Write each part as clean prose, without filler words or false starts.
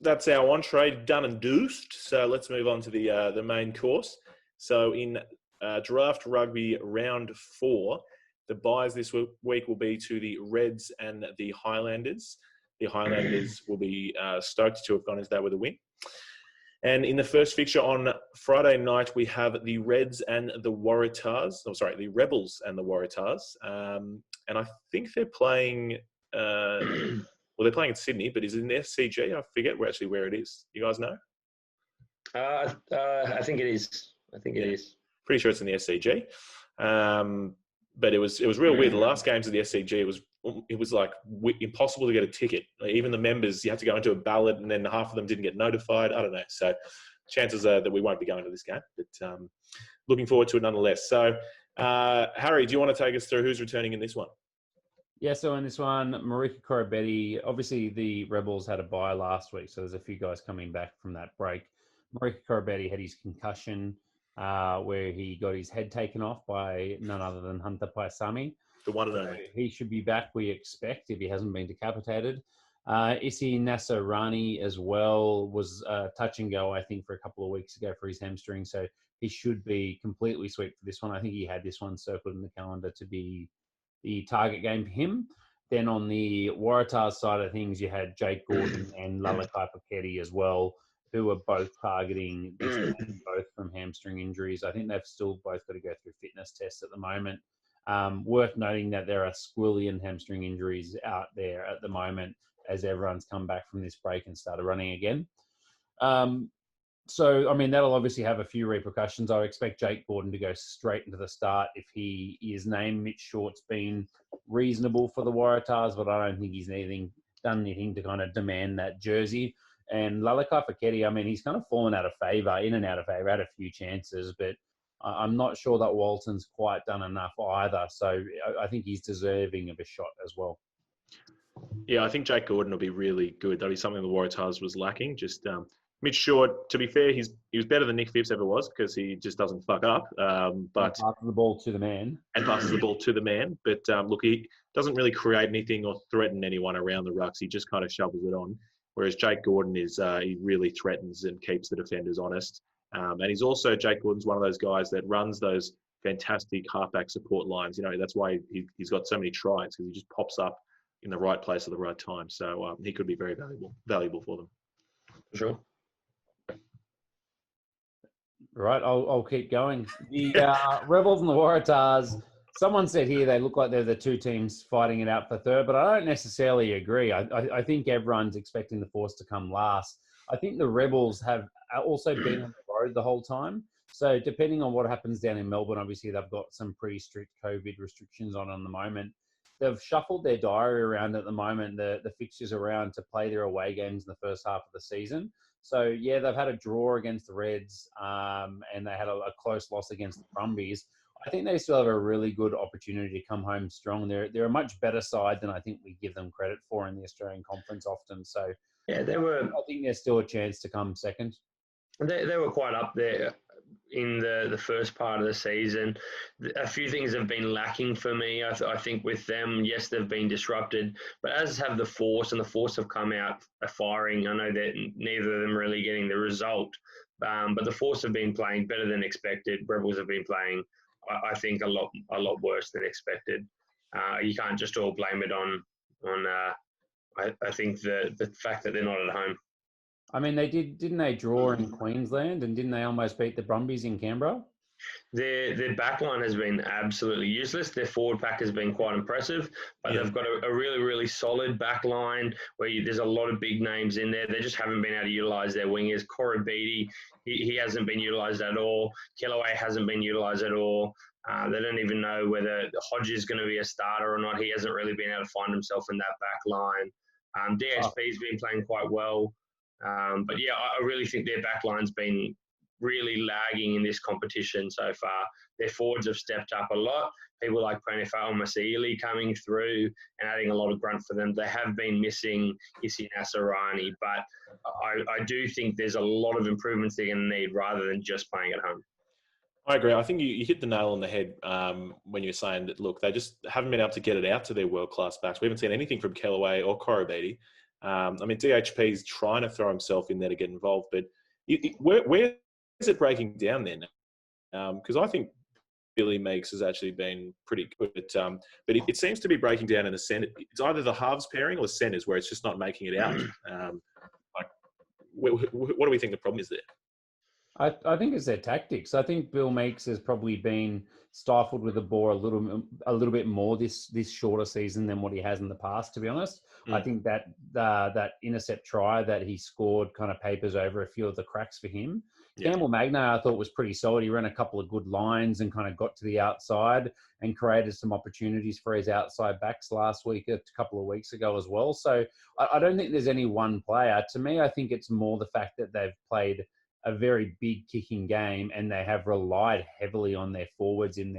that's our entree done and doosed. So let's move on to the main course. So in draft rugby round 4, the buys this week will be to the Reds and the Highlanders. The Highlanders will be stoked to have gone into that with a win. And in the first fixture on Friday night, we have the Reds and the Waratahs. Oh, sorry, the Rebels and the Waratahs. And I think they're playing. Well, they're playing in Sydney, but is it in the SCG? I forget where it is. You guys know? I think it is. It is. Pretty sure it's in the SCG. But it was real weird. The last games of the SCG, it was like impossible to get a ticket. Like, even the members, you had to go into a ballot, and then half of them didn't get notified. I don't know. So chances are that we won't be going to this game, but looking forward to it nonetheless. So, Harry, do you want to take us through who's returning in this one? Yeah, so in this one, Marika Koroibete, obviously the Rebels had a bye last week, so there's a few guys coming back from that break. Marika Koroibete had his concussion where he got his head taken off by none other than Hunter Paisami. The one and only. He should be back, we expect, if he hasn't been decapitated. Isi Nassarani as well was touch and go, I think, for a couple of weeks ago for his hamstring, so he should be completely sweet for this one. I think he had this one circled in the calendar to be the target game for him. Then on the Waratahs side of things, you had Jake Gordon and Lalakai Paketi as well, who are both targeting this game, both from hamstring injuries. I think they've still both got to go through fitness tests at the moment. Worth noting that there are squillion hamstring injuries out there at the moment as everyone's come back from this break and started running again. So, I mean, that'll obviously have a few repercussions. I expect Jake Gordon to go straight into the start if he is named. Mitch Short's been reasonable for the Waratahs, but I don't think he's done anything to kind of demand that jersey. And Lalakai Paketi, I mean, he's kind of fallen out of favour, in and out of favour, had a few chances, but I'm not sure that Walton's quite done enough either. So I think he's deserving of a shot as well. Yeah, I think Jake Gordon will be really good. That'll be something the Waratahs was lacking. Just Mitch Short, to be fair, he was better than Nick Phipps ever was because he just doesn't fuck up. But passes the ball to the man. And passes the ball to the man. But look, he doesn't really create anything or threaten anyone around the rucks. He just kind of shovels it on. Whereas Jake Gordon he really threatens and keeps the defenders honest. And he's also, Jake Gordon's one of those guys that runs those fantastic halfback support lines. You know, that's why he's got so many tries, because he just pops up in the right place at the right time. So he could be very valuable for them. For sure. Right, I'll keep going. The Rebels and the Waratahs, someone said here they look like they're the two teams fighting it out for third, but I don't necessarily agree. I think everyone's expecting the Force to come last. I think the Rebels have also been on the road the whole time. So depending on what happens down in Melbourne, obviously they've got some pretty strict COVID restrictions on the moment. They've shuffled their diary around at the moment, the fixtures around to play their away games in the first half of the season. So, yeah, they've had a draw against the Reds and they had a close loss against the Brumbies. I think they still have a really good opportunity to come home strong. They're a much better side than I think we give them credit for in the Australian Conference often. So, yeah, I think there's still a chance to come second. They were quite up there in the first part of the season. A few things have been lacking for me. I think with them, yes, they've been disrupted, but as have the Force, and the Force have come out firing. I know that neither of them really getting the result, but the Force have been playing better than expected. Rebels have been playing, I think, a lot worse than expected. You can't just all blame it on I think the fact that they're not at home. I mean, didn't they draw in Queensland, and didn't they almost beat the Brumbies in Canberra? Their backline has been absolutely useless. Their forward pack has been quite impressive, but they've got a really, really solid backline where there's a lot of big names in there. They just haven't been able to utilise their wingers. Koroibete, he hasn't been utilised at all. Kellaway hasn't been utilised at all. They don't even know whether Hodge is going to be a starter or not. He hasn't really been able to find himself in that back line. DSP's been playing quite well. But yeah, I really think their backline's been really lagging in this competition so far. Their forwards have stepped up a lot. People like Pranifal Masili coming through and adding a lot of grunt for them. They have been missing Isi Nassarani, but I do think there's a lot of improvements they're going to need rather than just playing at home. I agree. I think you hit the nail on the head when you're saying that, look, they just haven't been able to get it out to their world-class backs. We haven't seen anything from Kellaway or Koroibete. DHP is trying to throw himself in there to get involved, but where is it breaking down then? Because I think Billy Meeks has actually been pretty good, but it seems to be breaking down in the centre. It's either the halves pairing or the centres where it's just not making it out. What do we think the problem is there? I think it's their tactics. I think Bill Meeks has probably been stifled with the ball a little bit more this shorter season than what he has in the past. To be honest, I think that intercept try that he scored kind of papers over a few of the cracks for him. Yeah. Campbell Magna, I thought, was pretty solid. He ran a couple of good lines and kind of got to the outside and created some opportunities for his outside backs last week, a couple of weeks ago as well. So I don't think there's any one player. To me, I think it's more the fact that they've played a very big kicking game and they have relied heavily on their forwards in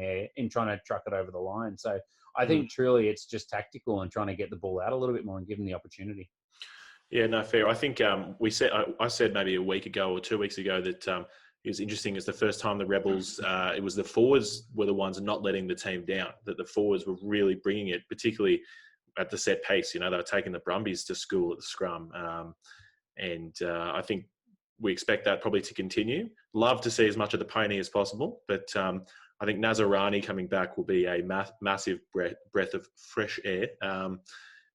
trying to truck it over the line. So I think truly it's just tactical and trying to get the ball out a little bit more and give them the opportunity. Yeah, no, fair. I think I said maybe a week ago or 2 weeks ago that it was interesting. It's the first time the Rebels, it was the forwards were the ones not letting the team down, that the forwards were really bringing it, particularly at the set pace. They were taking the Brumbies to school at the scrum. I think we expect that probably to continue. Love to see as much of the pony as possible, but I think Nazarani coming back will be a massive breath of fresh air.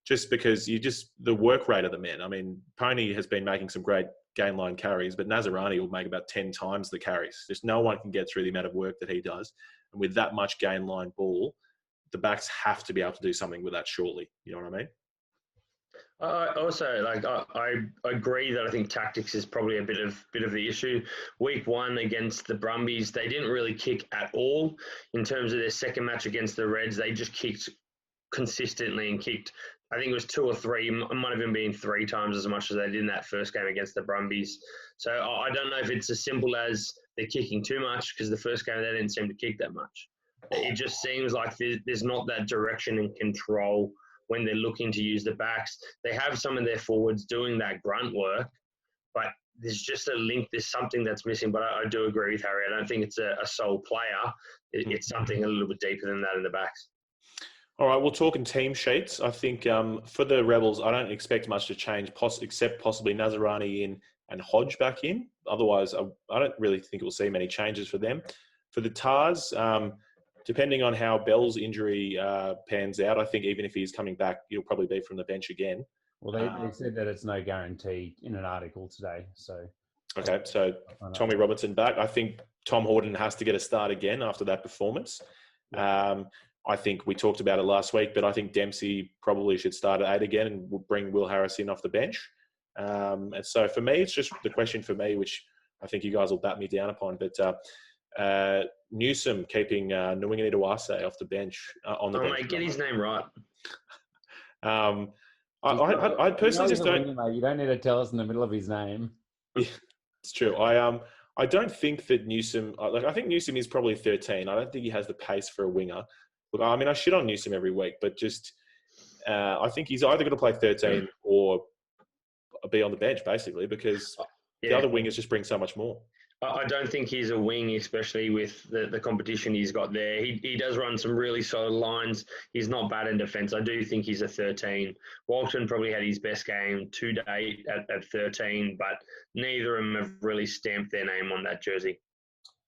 Just because the work rate of the men. I mean, Pony has been making some great game line carries, but Nazarani will make about 10 times the carries. Just no one can get through the amount of work that he does. And with that much game line ball, the backs have to be able to do something with that shortly. You know what I mean? I agree that I think tactics is probably a bit of the issue. Week 1 against the Brumbies, they didn't really kick at all. In terms of their second match against the Reds, they just kicked consistently and kicked, I think it was 2 or 3, it might have even been 3 times as much as they did in that first game against the Brumbies. So I don't know if it's as simple as they're kicking too much, because the first game they didn't seem to kick that much. It just seems like there's not that direction and control when they're looking to use the backs. They have some of their forwards doing that grunt work, but there's just a link. There's something that's missing. But I do agree with Harry. I don't think it's a sole player. It's something a little bit deeper than that in the backs. All right, we'll talk in team sheets. I think for the Rebels, I don't expect much to change, except possibly Nazarani in and Hodge back in. Otherwise, I don't really think we'll see many changes for them. For the Tars, depending on how Bell's injury pans out, I think even if he's coming back, he'll probably be from the bench again. Well, they said that it's no guarantee in an article today. So okay, so Tommy Robinson back. I think Tom Horton has to get a start again after that performance. I think we talked about it last week, but I think Dempsey probably should start at 8 again and we'll bring Will Harris in off the bench. And so for me, it's just the question for me, which I think you guys will bat me down upon, but Newsom keeping Nwinga Iwase off the bench on the bench. Mate, get his name right. I personally just don't. You don't need to tell us in the middle of his name. Yeah, it's true. I don't think that Newsom. I think Newsom is probably 13. I don't think he has the pace for a winger. Look, I mean, I shit on Newsom every week, but just I think he's either going to play 13 or be on the bench, basically, because the other wingers just bring so much more. I don't think he's a wing, especially with the competition he's got there. He does run some really solid lines. He's not bad in defence. I do think he's a 13. Walton probably had his best game to date at 13, but neither of them have really stamped their name on that jersey.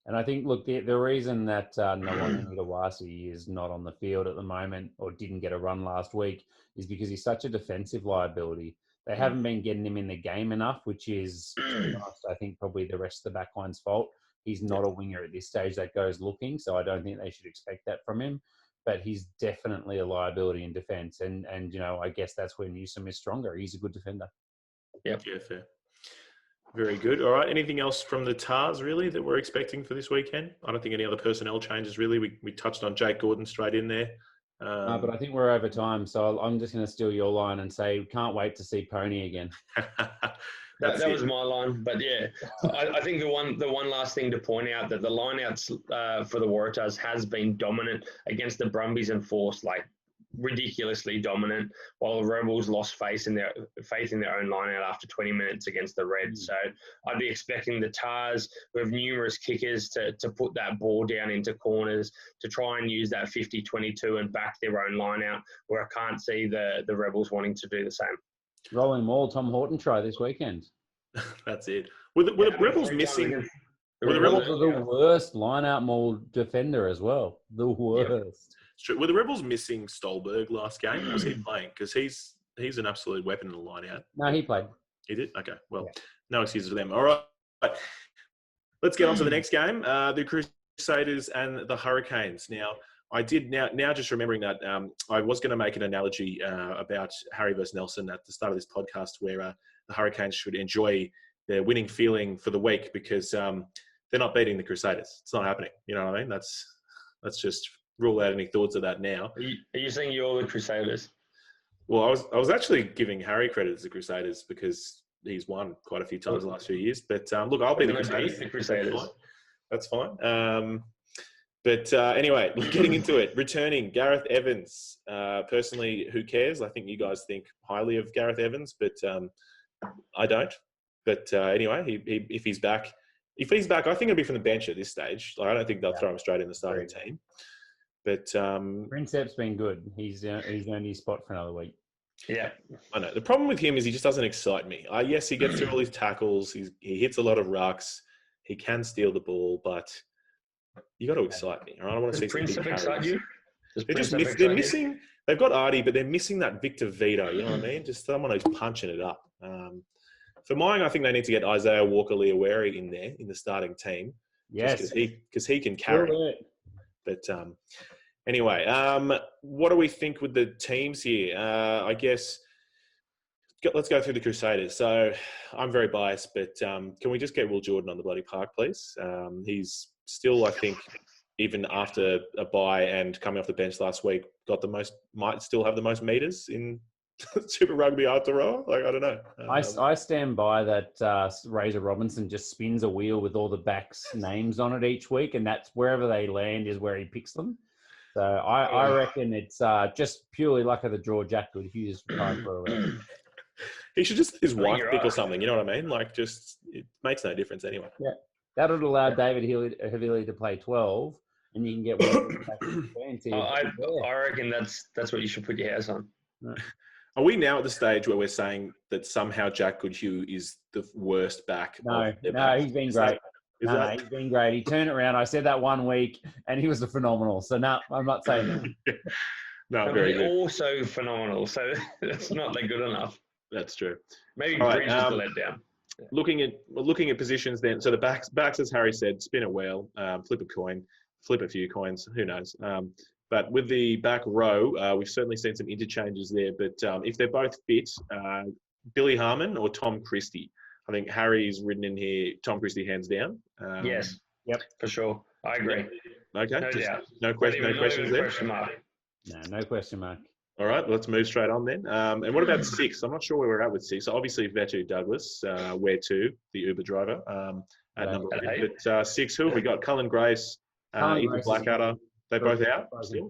And I think, look, the reason that Nwinga Iwase is not on the field at the moment or didn't get a run last week is because he's such a defensive liability. They haven't been getting him in the game enough, which is, I think, probably the rest of the backline's fault. He's not a winger at this stage that goes looking, so I don't think they should expect that from him. But he's definitely a liability in defence. And I guess that's where Newsom is stronger. He's a good defender. Yep. Yeah, fair. Very good. All right. Anything else from the Tars, really, that we're expecting for this weekend? I don't think any other personnel changes, really. We touched on Jake Gordon straight in there. But I think we're over time, so I'm just going to steal your line and say, can't wait to see Pony again. that was my line, but yeah, I think the one last thing to point out that the lineouts for the Waratahs has been dominant against the Brumbies and Force, like ridiculously dominant, while the Rebels lost faith in their own lineout after 20 minutes against the Reds. So I'd be expecting the Tars, who have numerous kickers, to put that ball down into corners, to try and use that 50-22 and back their own lineout, where I can't see the Rebels wanting to do the same. Rolling Maul, Tom Horton try this weekend. That's it. Were the Rebels missing? The Were the Rebels Rebels? are the worst line-out Maul defender as well. The worst. Were the Rebels missing Stolberg last game? Or was he playing? Because he's an absolute weapon in the line out. No, he played. He did? Okay. Well, no excuses for them. All right. Let's get on to the next game. The Crusaders and the Hurricanes. Now, I did now just remembering that I was going to make an analogy about Harry versus Nelson at the start of this podcast where the Hurricanes should enjoy their winning feeling for the week because they're not beating the Crusaders. It's not happening. You know what I mean? Let's just rule out any thoughts of that now. Are you saying you're the Crusaders? Well, I was actually giving Harry credit as the Crusaders because he's won quite a few times the last few years. But look, I'll be the Crusaders. That's fine. Anyway, getting into it. Returning, Gareth Evans. Personally, who cares? I think you guys think highly of Gareth Evans, but I don't. But anyway, if he's back, I think it'll be from the bench at this stage. Like, I don't think they'll throw him straight in the starting team. But Princep's been good. He's earned his spot for another week. Yeah, I know. The problem with him is he just doesn't excite me. Yes, he gets through all his tackles. He hits a lot of rucks. He can steal the ball, but you got to excite me. All right? I want to see some big carries. They're missing. They've got Artie, but they're missing that Victor Vito. You know what I mean? Just someone who's punching it up. For mine, I think they need to get Isaiah Walker-Leawere in there in the starting team. Yes, because he can carry. But anyway, what do we think with the teams here? I guess let's go through the Crusaders. So I'm very biased, but can we just get Will Jordan on the bloody park, please? He's still, I think, even after a bye and coming off the bench last week, might still have the most meters in Super Rugby Aotearoa. Like, I don't know. I stand by that Razor Robinson just spins a wheel with all the backs' names on it each week, and that's wherever they land is where he picks them. So I reckon it's just purely luck of the draw. Jack Goodhue is retired for a week. He should just let his wife pick or something. You know what I mean? Like, just it makes no difference anyway. Yeah, that would allow David Havili to play 12, and you can get one back to 20. I reckon that's what you should put your house on. Right. Are we now at the stage where we're saying that somehow Jack Goodhue is the worst back? No, he's been great. He's been great. He turned it around. I said that one week, and he was phenomenal. So, no, I'm not saying that. No, very good. Also phenomenal. So, that's not that good enough. That's true. Maybe Bridge is the let down. Yeah. Looking at positions then. So, the backs, as Harry said, spin a wheel, flip a coin, flip a few coins. Who knows? But with the back row, we've certainly seen some interchanges there. But if they're both fit, Billy Harmon or Tom Christie? I think Harry's written in here, Tom Christie hands down. Yes. Yep, for sure. I agree. Okay. No doubt. No questions there? Question mark. No question mark. All right, let's move straight on then. And what about 6? I'm not sure where we're at with 6. So obviously, Vetu Douglas, where to, the Uber driver, at number 8. But 6, who have we got? Cullen Grace, Ethan Blackadder. They both out still?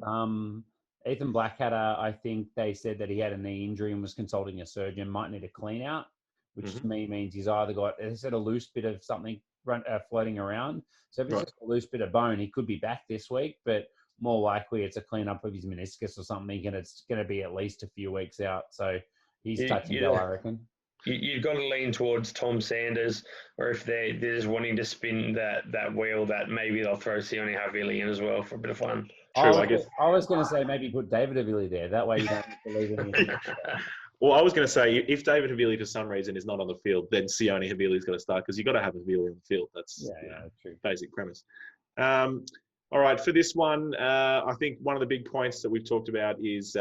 Ethan Blackadder, I think they said that he had a knee injury and was consulting a surgeon, might need a clean out, which to me means he's either got, they said, a loose bit of something floating around. So if it's just a loose bit of bone, he could be back this week, but more likely it's a clean up of his meniscus or something, and it's going to be at least a few weeks out. So he's touch and go, I reckon. You've got to lean towards Tom Sanders, or if they're just wanting to spin that wheel, that maybe they'll throw Sione Havili in as well for a bit of fun. True, I guess. I was going to say maybe put David Havili there. That way you don't have to leave him. Well, I was going to say, if David Havili for some reason is not on the field, then Sione Havili's going to start because you've got to have Havili on the field. That's true. Basic premise. All right, for this one, I think one of the big points that we've talked about is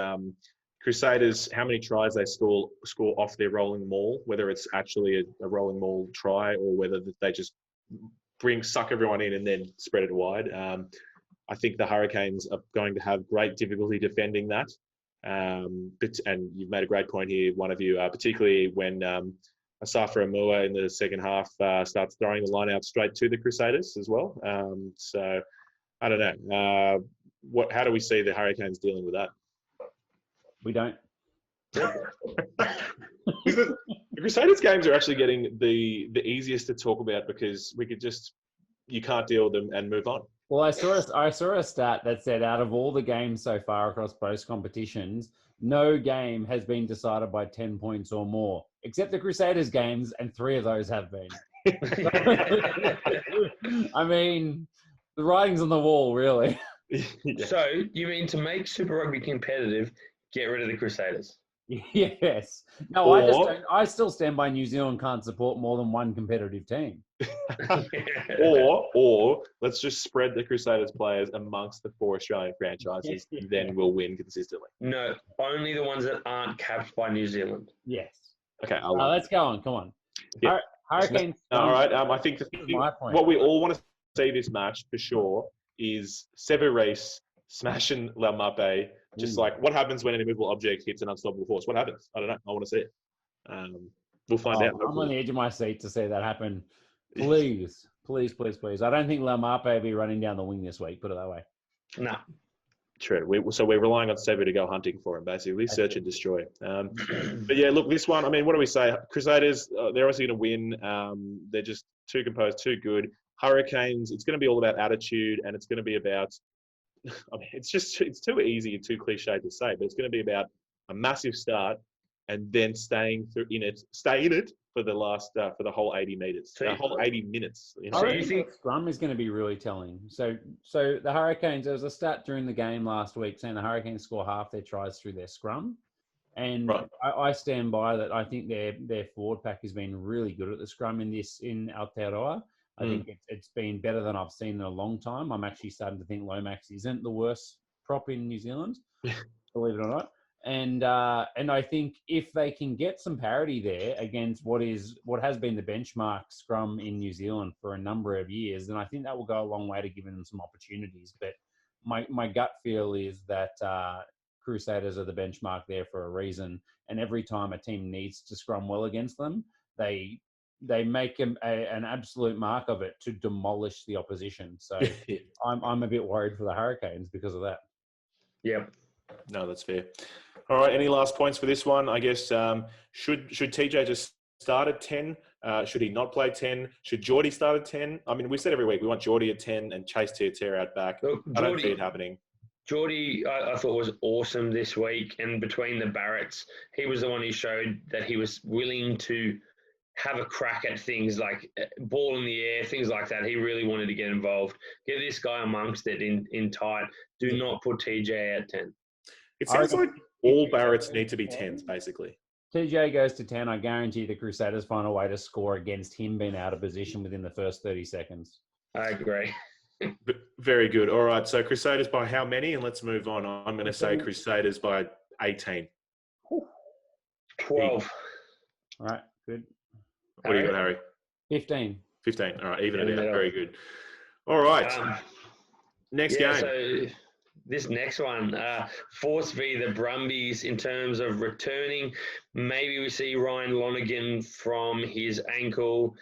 Crusaders, how many tries they score off their rolling maul, whether it's actually a rolling maul try or whether they just suck everyone in and then spread it wide. I think the Hurricanes are going to have great difficulty defending that. And you've made a great point here, one of you, particularly when Asafa Amua in the second half starts throwing the line out straight to the Crusaders as well. So I don't know. How do we see the Hurricanes dealing with that? We don't. The Crusaders games are actually getting the easiest to talk about because you can't deal with them and move on. Well, I saw a stat that said out of all the games so far across both competitions, no game has been decided by 10 points or more, except the Crusaders games, and 3 of those have been. I mean, the writing's on the wall, really. Yeah. So you mean to make Super Rugby competitive, get rid of the Crusaders? Yes. No, I still stand by New Zealand can't support more than one competitive team. Or let's just spread the Crusaders players amongst the 4 Australian franchises, then we'll win consistently. No, only the ones that aren't capped by New Zealand. Yes. Okay, let's go on. Come on. Yeah. Hurricanes. All right. I think my point. what we all want to see this match for sure is Sevu Reece smashing Laumape. Just like what happens when an immovable object hits an unstoppable force? What happens? I don't know. I want to see it. We'll find out. I'm on the edge of my seat to see that happen. Please, please, please, please. I don't think Laumape will be running down the wing this week. Put it that way. No. True. So we're relying on Sevu to go hunting for him, basically. Search and destroy. But yeah, look, this one, I mean, what do we say? Crusaders, they're obviously going to win. They're just too composed, too good. Hurricanes, it's going to be all about attitude, and it's going to be about, I mean, it's too easy and too cliche to say, but it's going to be about a massive start and then stay in it for the last, for the whole 80 meters, the whole 80 minutes. You know? I think scrum is going to be really telling. So the Hurricanes, there was a stat during the game last week saying the Hurricanes score half their tries through their scrum. And right. I stand by that. I think their forward pack has been really good at the scrum in Aotearoa. I think it's been better than I've seen in a long time. I'm actually starting to think Lomax isn't the worst prop in New Zealand, believe it or not. And I think if they can get some parity there against what has been the benchmark scrum in New Zealand for a number of years, then I think that will go a long way to giving them some opportunities. But my gut feel is that Crusaders are the benchmark there for a reason. And every time a team needs to scrum well against them, they make an absolute mark of it to demolish the opposition. So I'm a bit worried for the Hurricanes because of that. Yeah. No, that's fair. All right. Any last points for this one? I guess should TJ just start at 10? Should he not play 10? Should Geordie start at 10? I mean, we said every week we want Geordie at 10 and Chase Tear out back. Look, I don't see it happening. Geordie, I thought was awesome this week, and between the Barretts, he was the one who showed that he was willing to have a crack at things like ball in the air, things like that. He really wanted to get involved. Get this guy amongst it in tight. Do not put TJ at 10. It sounds like all Barretts need to be 10s, basically. TJ goes to 10. I guarantee the Crusaders find a way to score against him being out of position within the first 30 seconds. I agree. Very good. All right. So Crusaders by how many? And let's move on. I'm going to say Crusaders by 18. 12. All right. Good. What do you got, Harry? 15. 15. All right. Even it out. Very good. All right. Next game. So this next one, Force v the Brumbies in terms of returning. Maybe we see Ryan Lonergan from his ankle.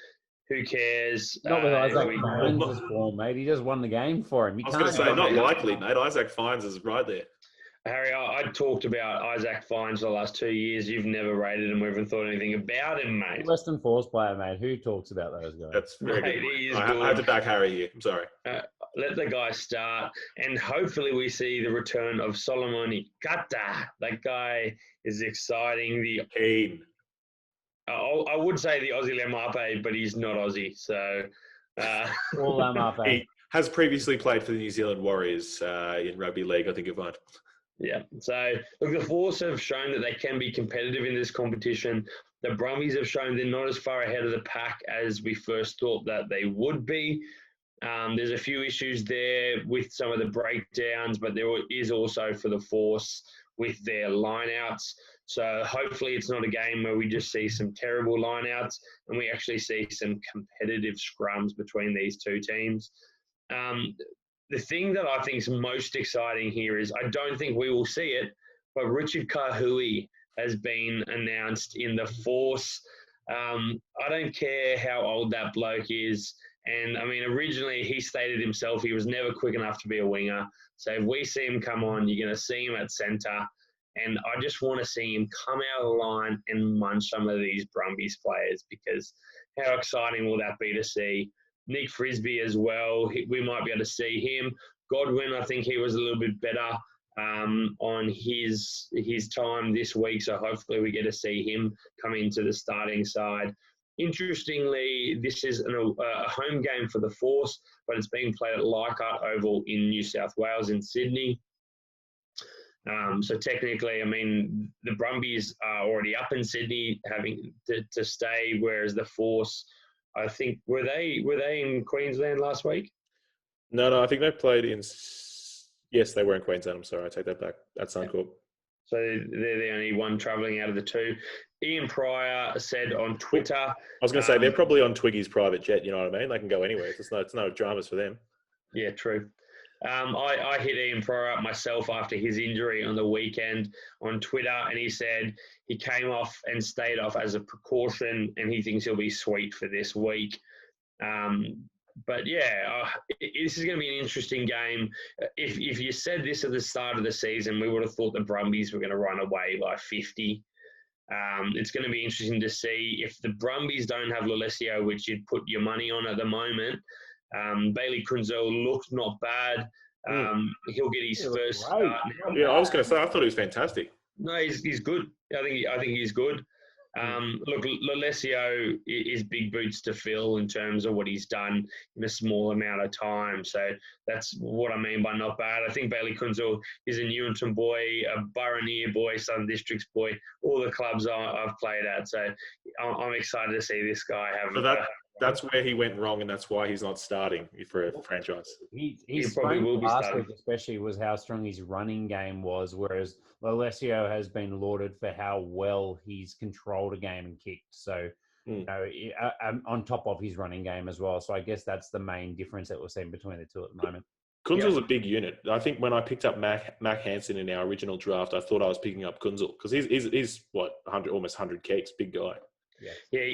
Who cares? Not with Isaac Fines' form, mate. He just won the game for him. I was going to say, not likely, mate. Isaac Fines is right there. Harry, I talked about Isaac Fines for the last 2 years. You've never rated him or even thought anything about him, mate. Western Force player, mate. Who talks about those guys? That's very good. He is good. I have to back Harry here. I'm sorry. Let the guy start, and hopefully we see the return of Solomon Ikata. That guy is exciting. Keen. I would say the Aussie Laumape, but he's not Aussie. So, all Laumape. He has previously played for the New Zealand Warriors in rugby league, I think you'll find. Yeah. So, look, the Force have shown that they can be competitive in this competition. The Brumbies have shown they're not as far ahead of the pack as we first thought that they would be. There's a few issues there with some of the breakdowns, but there is also for the Force with their lineouts. So hopefully it's not a game where we just see some terrible lineouts and we actually see some competitive scrums between these two teams. The thing that I think is most exciting here is I don't think we will see it, but Richard Kahui has been announced in the Force. I don't care how old that bloke is. And, I mean, originally he stated himself he was never quick enough to be a winger. So if we see him come on, you're going to see him at centre. And I just want to see him come out of the line and munch some of these Brumbies players, because how exciting will that be to see? Nick Frisbee as well. We might be able to see him. Godwin, I think he was a little bit better on his time this week. So hopefully we get to see him come into the starting side. Interestingly, this is a home game for the Force, but it's being played at Leichhardt Oval in New South Wales in Sydney. So technically, I mean, the Brumbies are already up in Sydney having to stay, whereas the Force, I think, were they in Queensland last week? No, I think they played in... Yes, they were in Queensland. I'm sorry, I take that back. That's Suncorp. So they're the only one travelling out of the two. Ian Pryor said on Twitter... I was going to say, they're probably on Twiggy's private jet, you know what I mean? They can go anywhere. It's no dramas for them. Yeah, true. I hit Ian Pryor up myself after his injury on the weekend on Twitter, and he said he came off and stayed off as a precaution, and he thinks he'll be sweet for this week. But yeah, this is going to be an interesting game. If you said this at the start of the season, we would have thought the Brumbies were going to run away by 50. It's going to be interesting to see if the Brumbies don't have Lalesio, which you'd put your money on at the moment. Bailey Kunzel looked not bad. He'll get his first start. Yeah, I was going to say, I thought he was fantastic. No, he's good. I think he's good. Look, Lalesio is big boots to fill in terms of what he's done in a small amount of time. So that's what I mean by not bad. I think Bailey Kunzel is a Newington boy, a Burraneer boy, Southern Districts boy, all the clubs I've played at. So I'm excited to see this guy have... That's where he went wrong, and that's why he's not starting for a franchise. He probably will be last starting. week, especially, was how strong his running game was, whereas Lalesio has been lauded for how well he's controlled a game and kicked. So, you know, on top of his running game as well. So I guess that's the main difference that we're seeing between the two at the moment. Kunzel's a big unit. I think when I picked up Mac Hansen in our original draft, I thought I was picking up Kunzel because he's what, 100, almost 100 kicks, big guy. Yeah,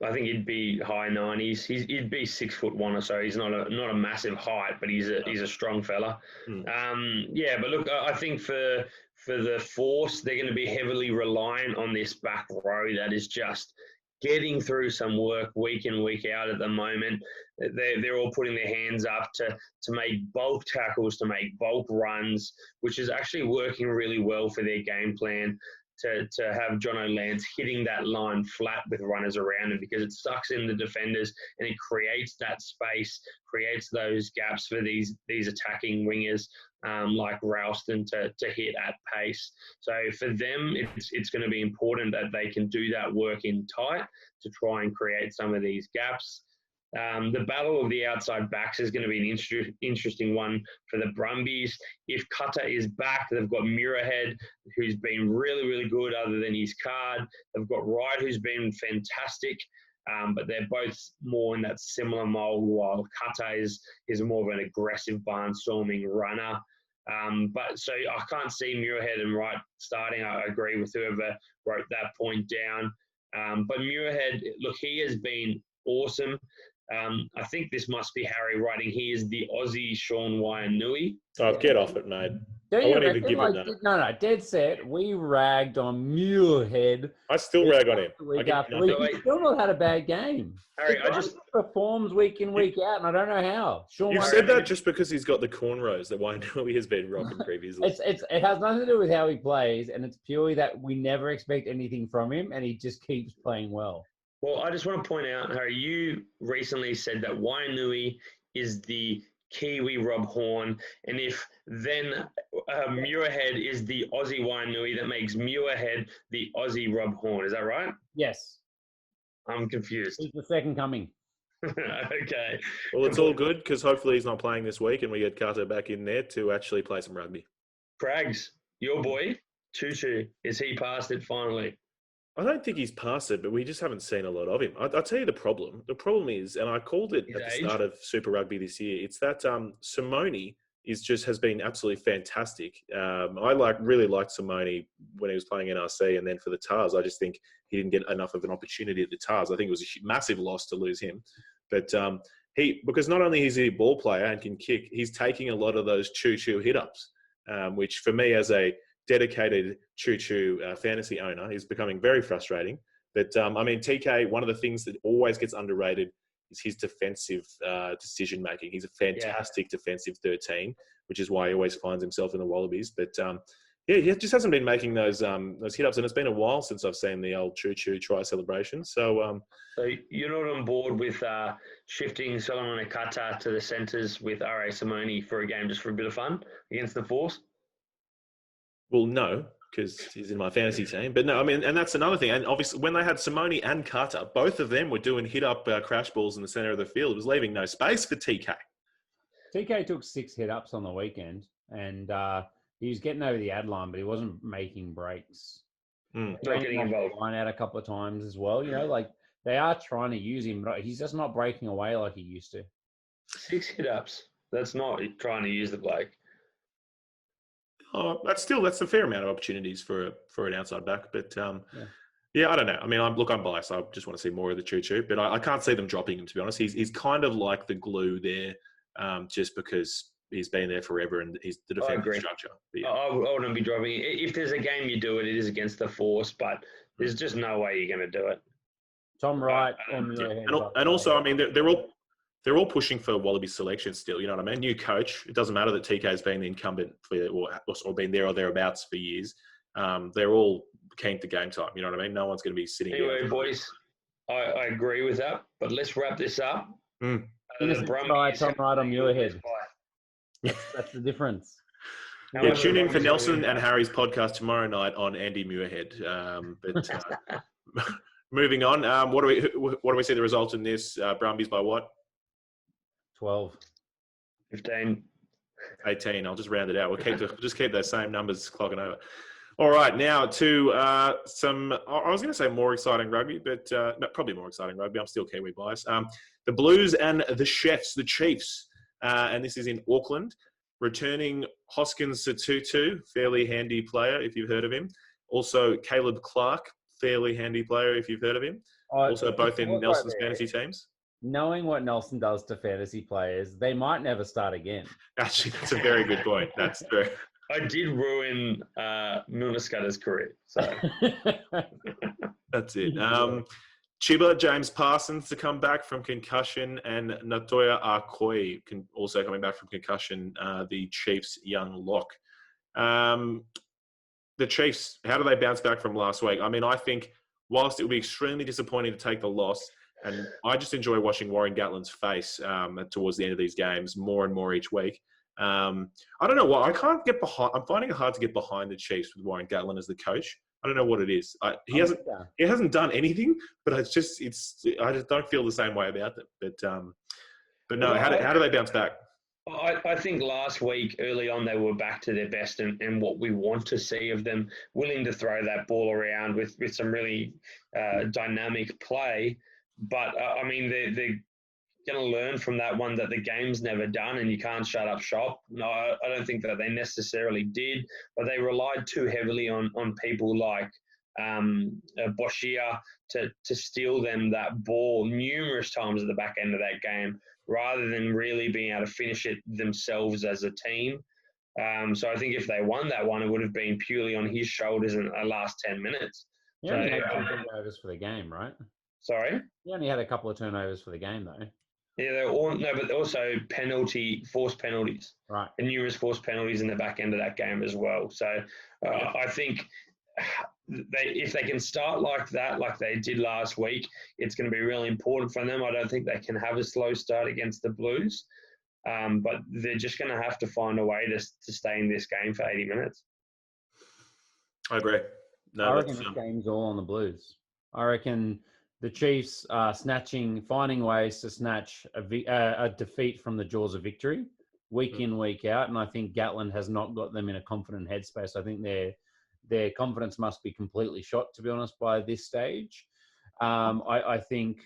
I think he'd be high 90s. He'd be 6'1" or so. He's not a massive height, but he's a strong fella. But look, I think for the Force, they're going to be heavily reliant on this back row that is just getting through some work week in, week out at the moment. They're all putting their hands up to make bulk tackles, to make bulk runs, which is actually working really well for their game plan. To have Jono Lance hitting that line flat with runners around him, because it sucks in the defenders and it creates that space, creates those gaps for these attacking wingers like Ralston to hit at pace. So for them, it's going to be important that they can do that work in tight to try and create some of these gaps. The battle of the outside backs is going to be an interesting one for the Brumbies. If Cutter is back, they've got Muirhead, who's been really, really good other than his card. They've got Wright, who's been fantastic, but they're both more in that similar mold, while Cutter is more of an aggressive barnstorming runner. But so I can't see Muirhead and Wright starting. I agree with whoever wrote that point down. But Muirhead, look, he has been awesome. I think this must be Harry writing. He is the Aussie Sean Wainui. Oh, get off it, mate. Don't you reckon, no, dead set. We ragged on Muirhead. I still rag on him. He's still not had a bad game. Harry, I just performs week in, week out, and I don't know how. You said that just because he's got the cornrows that Wainui has been rocking previously. It has nothing to do with how he plays, and it's purely that we never expect anything from him, and he just keeps playing well. Well, I just want to point out, Harry, you recently said that Wainui is the Kiwi Rob Horn, and if then Muirhead is the Aussie Wainui, that makes Muirhead the Aussie Rob Horn. Is that right? Yes. I'm confused. He's the second coming. Okay. Well, it's all good because hopefully he's not playing this week and we get Carter back in there to actually play some rugby. Crags, your boy, Tutu, is he past it finally? I don't think he's past it, but we just haven't seen a lot of him. I'll tell you the problem. The problem is, and I called it at the start of Super Rugby this year, it's that Simone has been absolutely fantastic. I really liked Simone when he was playing NRC, and then for the Tars, I just think he didn't get enough of an opportunity at the Tars. I think it was a massive loss to lose him. But because not only is he a ball player and can kick, he's taking a lot of those choo-choo hit-ups, which for me as a dedicated choo-choo fantasy owner is becoming very frustrating. But, TK, one of the things that always gets underrated is his defensive decision making. He's a fantastic defensive 13, which is why he always finds himself in the Wallabies. But he just hasn't been making those hit ups, and it's been a while since I've seen the old choo-choo try celebration. So you're not on board with shifting Solomon Akata to the centres with R.A. Simone for a game just for a bit of fun against the Force? Well, no, because he's in my fantasy team. But no, I mean, and that's another thing. And obviously, when they had Simone and Carter, both of them were doing hit-up crash balls in the centre of the field. It was leaving no space for TK. TK took 6 hit-ups on the weekend, and he was getting over the ad line, but he wasn't making breaks. Not getting involved. Line out a couple of times as well. Like they are trying to use him, but he's just not breaking away like he used to. 6 hit-ups. That's not trying to use the bloke. Oh, that's a fair amount of opportunities for an outside back. But yeah, I don't know. I mean, I'm biased. I just want to see more of the choo-choo, but I can't see them dropping him, to be honest. He's kind of like the glue there, just because he's been there forever and he's the defensive structure. Yeah. I wouldn't be dropping it. If there's a game you do it, it is against the Force, but there's just no way you're going to do it. Tom Wright. And also, I mean, they're all pushing for Wallaby selection still. You know what I mean? New coach. It doesn't matter that TK has been the incumbent or been there or thereabouts for years. They're all keen to game time. You know what I mean? No one's going to be sitting. Anyway, boys, I agree with that. But let's wrap this up. The Brumbies, Tom Wright on Muirhead. That's the difference. Yeah, tune in for Nelson and Harry's podcast tomorrow night on Andy Muirhead. Moving on, what do we see the result in this? Brumbies by what? 12. 15. 18. I'll just round it out. We'll just keep those same numbers clocking over. All right, now to some, I was going to say more exciting rugby, but no, probably more exciting rugby. I'm still Kiwi bias. The Blues and the Chefs, the Chiefs, and this is in Auckland. Returning Hoskins Satutu, fairly handy player if you've heard of him. Also Caleb Clark, fairly handy player if you've heard of him. Also both in Nelson's fantasy teams. Knowing what Nelson does to fantasy players, they might never start again. Actually, that's a very good point. That's true. I did ruin Munascutter's career. So that's it. Chiba, James Parsons to come back from concussion, and Natoya Akoi also coming back from concussion, the Chiefs' young lock. The Chiefs, how do they bounce back from last week? I mean, I think whilst it would be extremely disappointing to take the loss, and I just enjoy watching Warren Gatland's face towards the end of these games more and more each week. I don't know why. I can't get behind. I'm finding it hard to get behind the Chiefs with Warren Gatland as the coach. I don't know what it is. He hasn't done anything, but I just don't feel the same way about them. But no, how do they bounce back? I think last week, early on, they were back to their best and what we want to see of them, willing to throw that ball around with some really dynamic play. But, I mean, they're going to learn from that one that the game's never done and you can't shut up shop. No, I don't think that they necessarily did, but they relied too heavily on people like Boschia to steal them that ball numerous times at the back end of that game, rather than really being able to finish it themselves as a team. So I think if they won that one, it would have been purely on his shoulders in the last 10 minutes. He only had 2 turnovers for the game, right? Sorry? He only had a couple of turnovers for the game, though. Yeah, but also forced penalties. Right. And numerous forced penalties in the back end of that game as well. So I think if they can start like that, like they did last week, it's going to be really important for them. I don't think they can have a slow start against the Blues, but they're just going to have to find a way to stay in this game for 80 minutes. I agree. No, I reckon this game's all on the Blues. I reckon the Chiefs are finding ways to snatch a defeat from the jaws of victory week in, week out. And I think Gatland has not got them in a confident headspace. I think their confidence must be completely shot, to be honest, by this stage. I think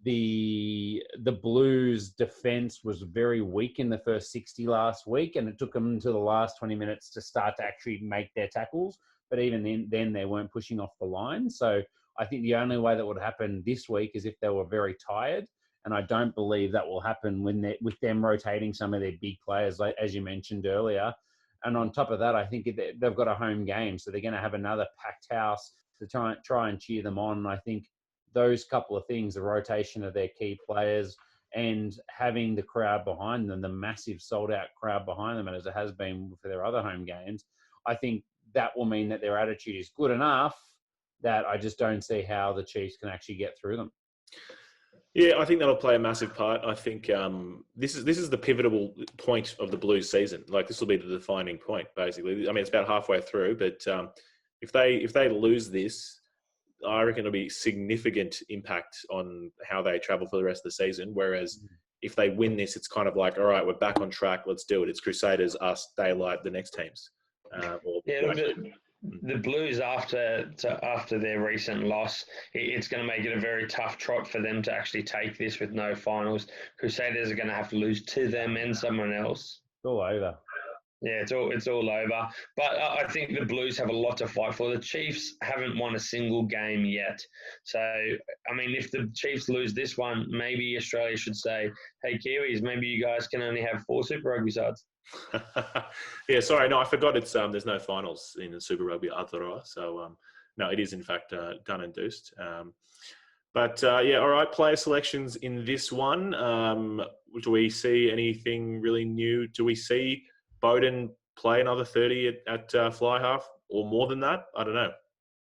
the Blues defense was very weak in the first 60 last week, and it took them until the last 20 minutes to start to actually make their tackles. But even then they weren't pushing off the line. So I think the only way that would happen this week is if they were very tired. And I don't believe that will happen with them rotating some of their big players, like, as you mentioned earlier. And on top of that, I think they've got a home game. So they're going to have another packed house to try and cheer them on. And I think those couple of things, the rotation of their key players and having the crowd behind them, the massive sold-out crowd behind them, as it has been for their other home games, I think that will mean that their attitude is good enough that I just don't see how the Chiefs can actually get through them. Yeah, I think that'll play a massive part. I think this is the pivotal point of the Blues season. Like, this will be the defining point, basically. I mean, it's about halfway through, but if they lose this, I reckon it'll be significant impact on how they travel for the rest of the season. Whereas if they win this, it's kind of like, all right, we're back on track. Let's do it. It's Crusaders, us, daylight, the next teams. The Blues, after their recent loss, it's going to make it a very tough trot for them to actually take this with no finals. Crusaders are going to have to lose to them and someone else. It's all over. Yeah, it's all over. But I think the Blues have a lot to fight for. The Chiefs haven't won a single game yet. So, I mean, if the Chiefs lose this one, maybe Australia should say, hey, Kiwis, maybe you guys can only have 4 Super Rugby sides. Yeah, sorry, no, I forgot it's there's no finals in the Super Rugby Aotearoa, so no, it is in fact done and deuced. But yeah, all right, player selections in this one. Do we see anything really new? Do we see Bowden play another 30 at fly half or more than that? I don't know.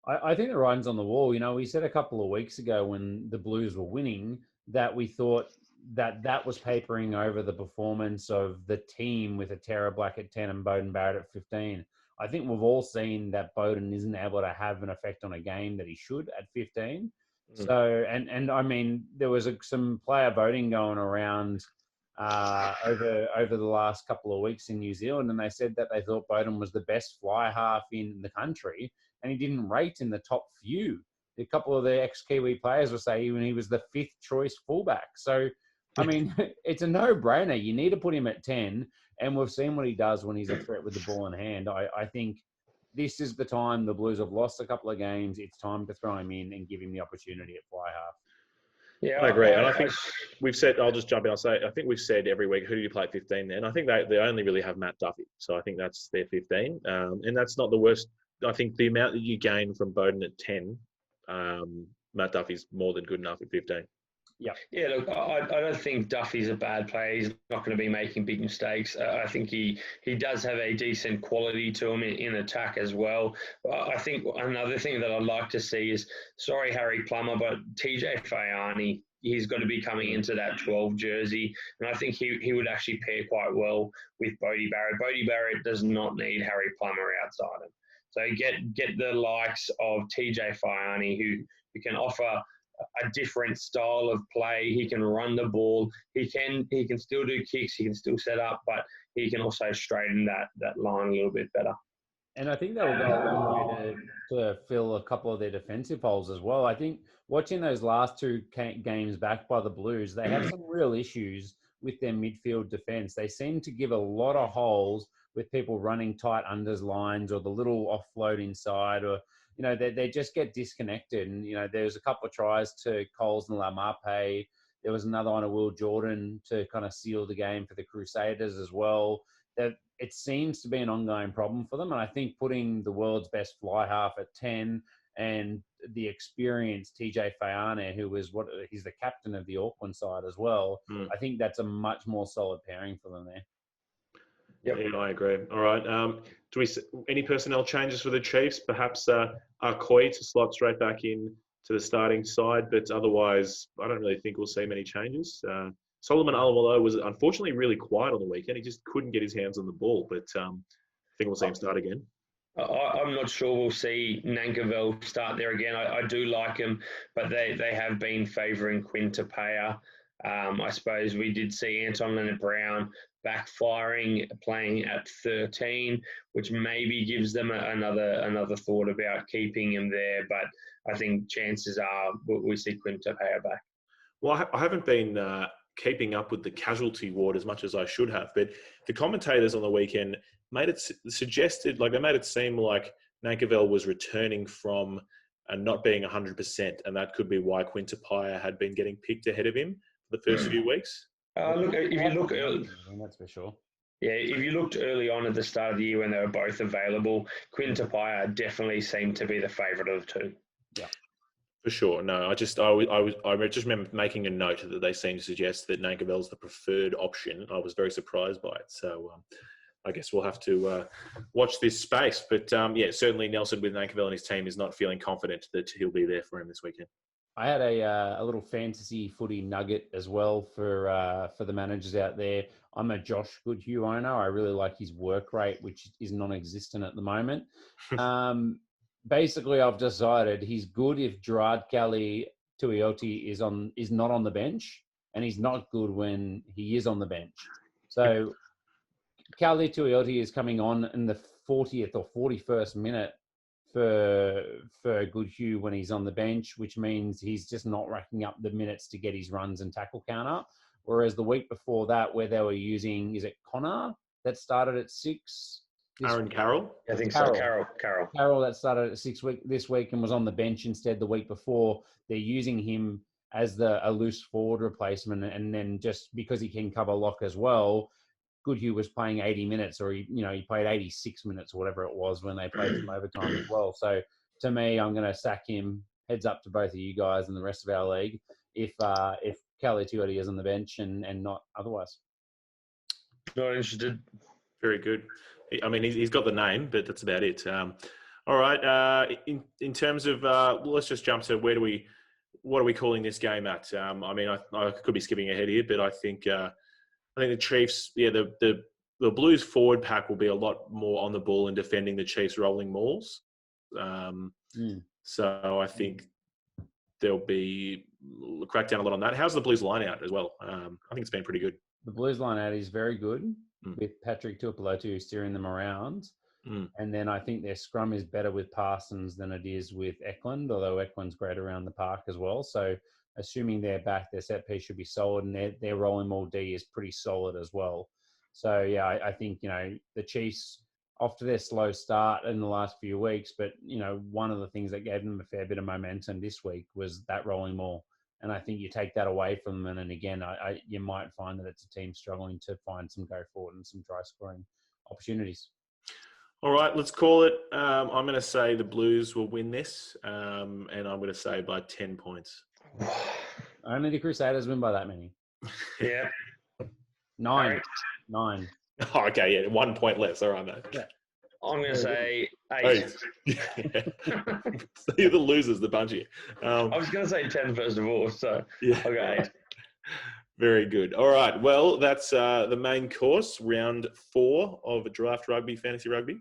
I think the writing's on the wall. You know, we said a couple of weeks ago when the Blues were winning that we thought that was papering over the performance of the team with Aotearoa Black at 10 and Bowden Barrett at 15. I think we've all seen that Bowden isn't able to have an effect on a game that he should at 15. So, and I mean, there was some player voting going around over the last couple of weeks in New Zealand, and they said that they thought Bowden was the best fly half in the country, and he didn't rate in the top few. A couple of the ex-Kiwi players were saying he was the 5th choice fullback. So, I mean, it's a no-brainer. You need to put him at 10, and we've seen what he does when he's a threat with the ball in hand. I think this is the time the Blues have lost a couple of games. It's time to throw him in and give him the opportunity at fly half. Yeah, I agree. And I think we've said, I'll just jump in. I think we've said every week, who do you play at 15 then? I think they only really have Matt Duffy. So I think that's their 15. And that's not the worst. I think the amount that you gain from Bowden at 10, Matt Duffy's more than good enough at 15. Yeah, look, I don't think Duffy's a bad player. He's not going to be making big mistakes. I think he does have a decent quality to him in attack as well. I think another thing that I'd like to see is, sorry, Harry Plummer, but TJ Fayani, he's got to be coming into that 12 jersey. And I think he would actually pair quite well with Bodie Barrett. Bodie Barrett does not need Harry Plummer outside him. So get the likes of TJ Fayani who can offer a different style of play. He can run the ball. He can still do kicks. He can still set up, but he can also straighten that line a little bit better. And I think that will go a long way to fill a couple of their defensive holes as well. I think watching those last 2 games back by the Blues, they have some real issues with their midfield defense. They seem to give a lot of holes with people running tight unders lines or the little offload inside, or you know, they just get disconnected. And, you know, there's a couple of tries to Coles and Lamape. There was another one of Will Jordan to kind of seal the game for the Crusaders as well. That it seems to be an ongoing problem for them. And I think putting the world's best fly half at 10 and the experienced TJ Fayane, he's the captain of the Auckland side as well. I think that's a much more solid pairing for them there. Yep. Yeah, I agree. All right. Do we any personnel changes for the Chiefs? Perhaps Arcoy to slot straight back in to the starting side, but otherwise, I don't really think we'll see many changes. Solomon Alamalo was unfortunately really quiet on the weekend. He just couldn't get his hands on the ball, but I think we'll see him start again. I'm not sure we'll see Nankerville start there again. I do like him, but they have been favouring Quinn Tapea. I suppose we did see Anton Leonard-Brown backfiring, playing at 13, which maybe gives them another thought about keeping him there. But I think chances are we see Quinn Tapea back. Well, I haven't been keeping up with the casualty ward as much as I should have, but the commentators on the weekend made it seem like Nankerville was returning from not being 100%, and that could be why Quinn Tapea had been getting picked ahead of him for the first few weeks. If you look early, that's for sure. Yeah, if you looked early on at the start of the year when they were both available, Quinn Tapea definitely seemed to be the favourite of the two. Yeah, For sure. No, I just remember making a note that they seemed to suggest that Nankerville's the preferred option. I was very surprised by it. So I guess we'll have to watch this space. But yeah, certainly Nelson with Nankerville and his team is not feeling confident that he'll be there for him this weekend. I had a little fantasy footy nugget as well for the managers out there. I'm a Josh Goodhue owner. I really like his work rate, which is non-existent at the moment. Basically, I've decided he's good if Gerard Kelly Tuioti is not on the bench, and he's not good when he is on the bench. So Kelly Tuioti is coming on in the 40th or 41st minute for Goodhue when he's on the bench, which means he's just not racking up the minutes to get his runs and tackle count up. Whereas the week before that, where they were using, is it Connor that started at 6? Aaron Carroll? I think so. Carroll. Carroll that started at 6 this week and was on the bench instead the week before. They're using him as a loose forward replacement, and then just because he can cover lock as well, Goodhue was playing 80 minutes, or he played 86 minutes or whatever it was when they played some overtime as well. So to me, I'm going to sack him. Heads up to both of you guys and the rest of our league if Kelly Tuioti is on the bench and not otherwise. Not interested. Very good. I mean, he's got the name, but that's about it. All right. In terms of, let's just jump to what are we calling this game at? I mean, I could be skipping ahead here, but I think the Chiefs, the Blues forward pack will be a lot more on the ball and defending the Chiefs rolling mauls. So I think there'll be crack down a lot on that. How's the Blues line out as well? I think it's been pretty good. The Blues line out is very good with Patrick Tuipulotu steering them around. And then I think their scrum is better with Parsons than it is with Eklund, although Eklund's great around the park as well. So assuming they're back, their set piece should be solid, and their rolling maul D is pretty solid as well. So, yeah, I think, the Chiefs, after their slow start in the last few weeks, but, one of the things that gave them a fair bit of momentum this week was that rolling maul. And I think you take that away from them, and again, you might find that it's a team struggling to find some go forward and some try scoring opportunities. All right, let's call it. I'm going to say the Blues will win this, and I'm going to say by 10 points. Only the Crusaders win by that many. Yeah. 9. Oh, okay, yeah, 1 point less. All right, mate. Yeah. I'm going to say 8. So you're the losers, the bunch of you. I was going to say 10 first of all, so yeah. I'll go 8. Very good. All right, well, that's the main course, round 4 of Draft Rugby, Fantasy Rugby.